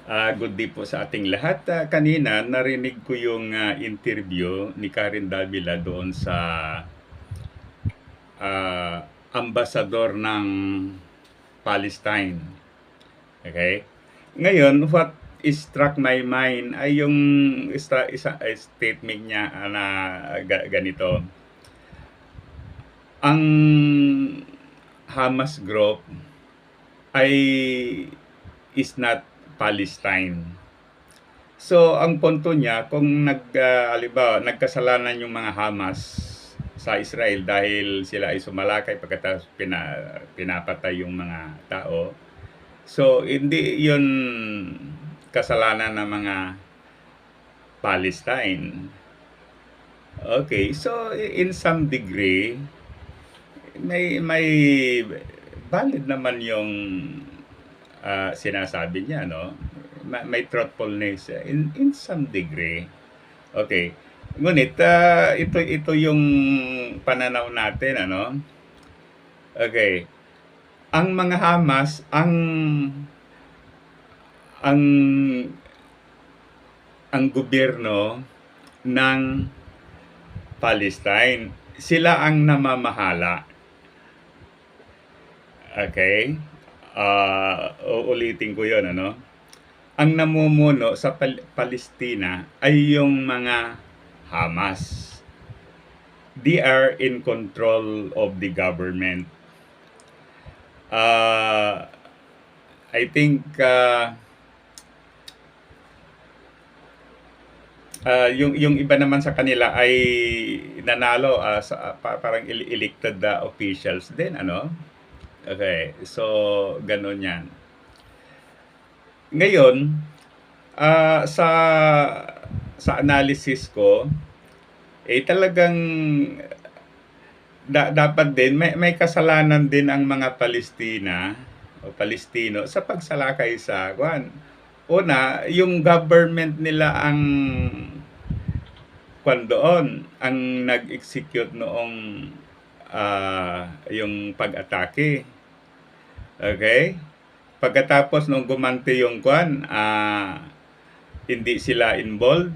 Good day po sa ating lahat. Kanina narinig ko yung interview ni Karen Davila doon sa ambasador ng Palestine. Okay? Ngayon, what struck my mind ay yung statement niya na ganito. Ang Hamas group ay is not Palestine. So, ang punto niya, kung halimbawa, nagkasalanan yung mga Hamas sa Israel dahil sila ay sumalakay pagkatapos pinapatay yung mga tao. So, hindi yun kasalanan ng mga Palestine. Okay, so in some degree, may valid naman yung sinasabi niya, no? May truthfulness in some degree. Okay. Ngunit ito yung pananaw natin, ano? Okay. Ang mga Hamas, ang gobyerno ng Palestine, sila ang namamahala. Okay? Uulitin ko 'yon, ano? Ang namumuno sa Palestina ay yung mga Hamas. They are in control of the government. I think yung iba naman sa kanila ay nanalo parang elected officials din, ano? Okay, so ganun yan. Ngayon, sa analysis ko, talagang dapat din may kasalanan din ang mga Palestina o Palestino sa pagsalakay sa kuan. Una, yung government nila ang kuan doon, ang nag-execute noong yung pag-atake. Okay? Pagkatapos nung gumanti yung kuan, hindi sila involved.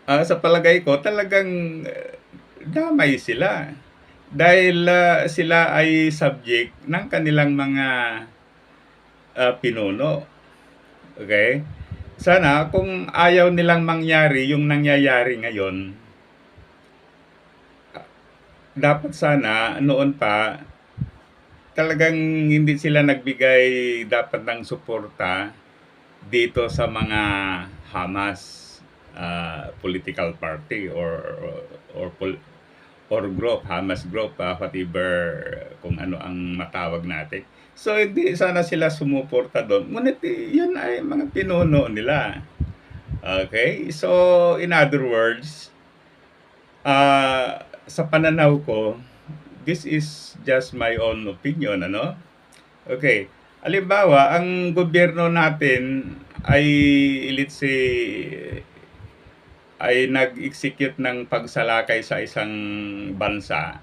Sa palagay ko, talagang damay sila. Dahil sila ay subject ng kanilang mga pinuno. Okay? Sana kung ayaw nilang mangyari yung nangyayari ngayon, dapat sana noon pa talagang hindi sila nagbigay dapat ng suporta dito sa mga Hamas political party or group, Hamas group, whatever kung ano ang matawag natin. So hindi sana sila sumuporta doon. Ngunit yun ay mga pinuno nila. Okay? So in other words, sa pananaw ko, this is just my own opinion, ano? Okay. Halimbawa, ang gobyerno natin ay, let's say, ay nag-execute ng pagsalakay sa isang bansa.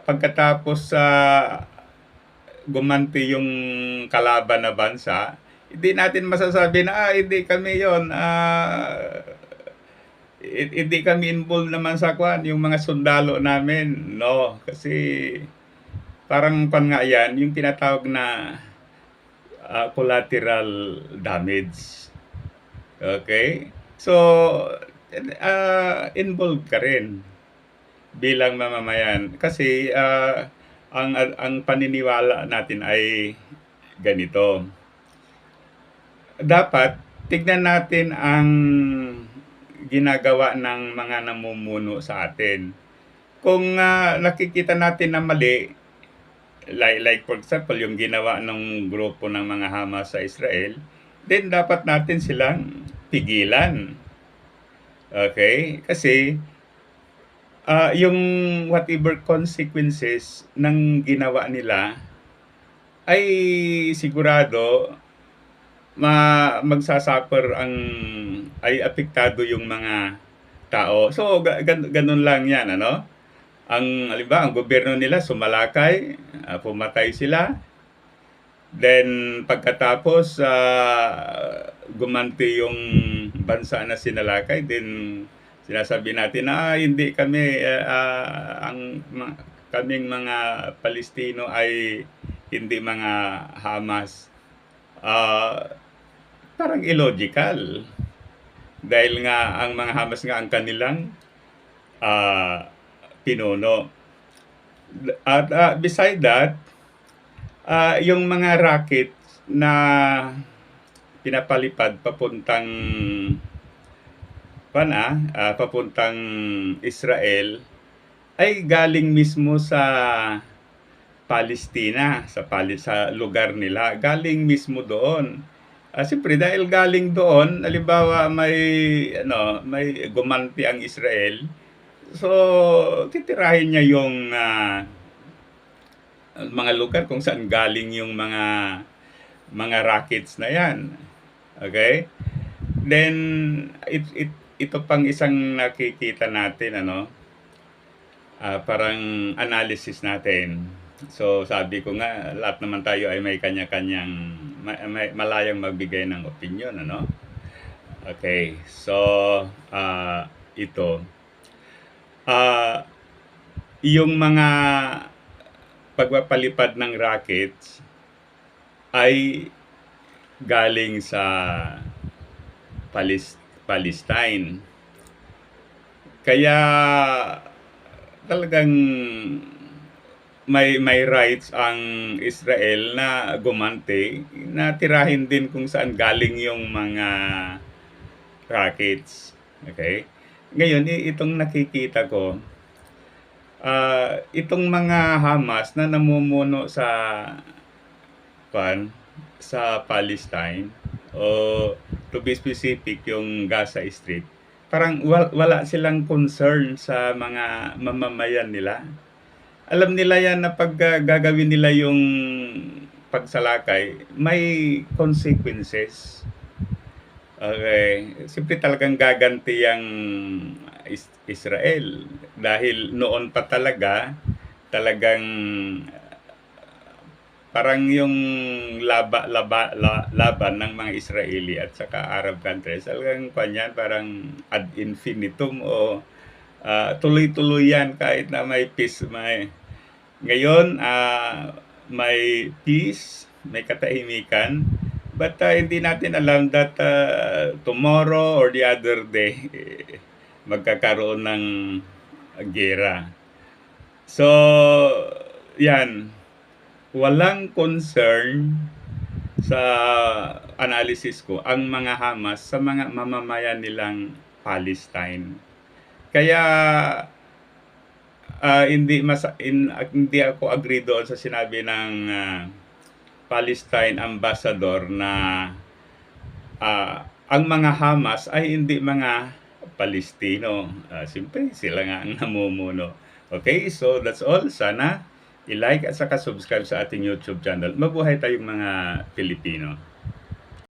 Pagkatapos sa gumanti yung kalaban na bansa, hindi natin masasabi na hindi kami yon, hindi kami involved naman sa kwan, yung mga sundalo namin. No, kasi parang pan nga yan, yung tinatawag na collateral damage. Okay? So, involved ka rin bilang mamamayan. Kasi ang paniniwala natin ay ganito. Dapat tignan natin ang ginagawa ng mga namumuno sa atin. Kung nakikita natin na mali, like for example, yung ginawa ng grupo ng mga Hamas sa Israel, then dapat natin silang pigilan. Okay? Kasi yung whatever consequences ng ginawa nila ay sigurado magsasuffer ay apektado yung mga tao. So ganun lang 'yan, ano? Ang halimbawa, ang gobyerno nila sumalakay, pumatay sila. Then pagkatapos, gumanti yung bansa na sinalakay, then sinasabi natin na hindi kami, kaming mga Palestino ay hindi mga Hamas. Parang illogical. Dahil nga ang mga Hamas nga ang kanilang pinuno. At beside that, yung mga rocket na pinapalipad papuntang Israel ay galing mismo sa Palestina, sa lugar nila, galing mismo doon. Siyempre dahil galing doon, halimbawa may gumanti ang Israel, so titirahin niya yung mga lugar kung saan galing yung mga rockets na yan. Okay? Then ito pang isang nakikita natin, parang analysis natin. So sabi ko nga, lahat naman tayo ay may kanya-kanyang malayang magbigay ng opinion, Okay. So ito yung mga pagpapalipad ng rockets ay galing sa Palestine. Kaya talagang may rights ang Israel na gumanti, na tirahin din kung saan galing yung mga rockets. Okay? Ngayon, itong nakikita ko, itong mga Hamas na namumuno sa Palestine, o to be specific, yung Gaza Strip, parang wala silang concern sa mga mamamayan nila. Alam nila yan na pag gagawin nila yung pagsalakay, may consequences. Okay. Siyempre talagang gaganti ang Israel. Dahil noon pa talagang parang yung laban ng mga Israeli at saka Arab countries, talagang parang ad infinitum, o tuloy-tuloy yan kahit na may peace. Ngayon, may peace, may katahimikan, but hindi natin alam that tomorrow or the other day, magkakaroon ng gera. So, yan. Walang concern sa analysis ko ang mga Hamas sa mga mamamayan nilang Palestine. Kaya hindi ako agree doon sa sinabi ng Palestine ambassador na ang mga Hamas ay hindi mga Palestino. Siyempre, sila nga ang namumuno. Okay, so that's all. Sana i-like at saka subscribe sa ating YouTube channel. Mabuhay tayong mga Pilipino.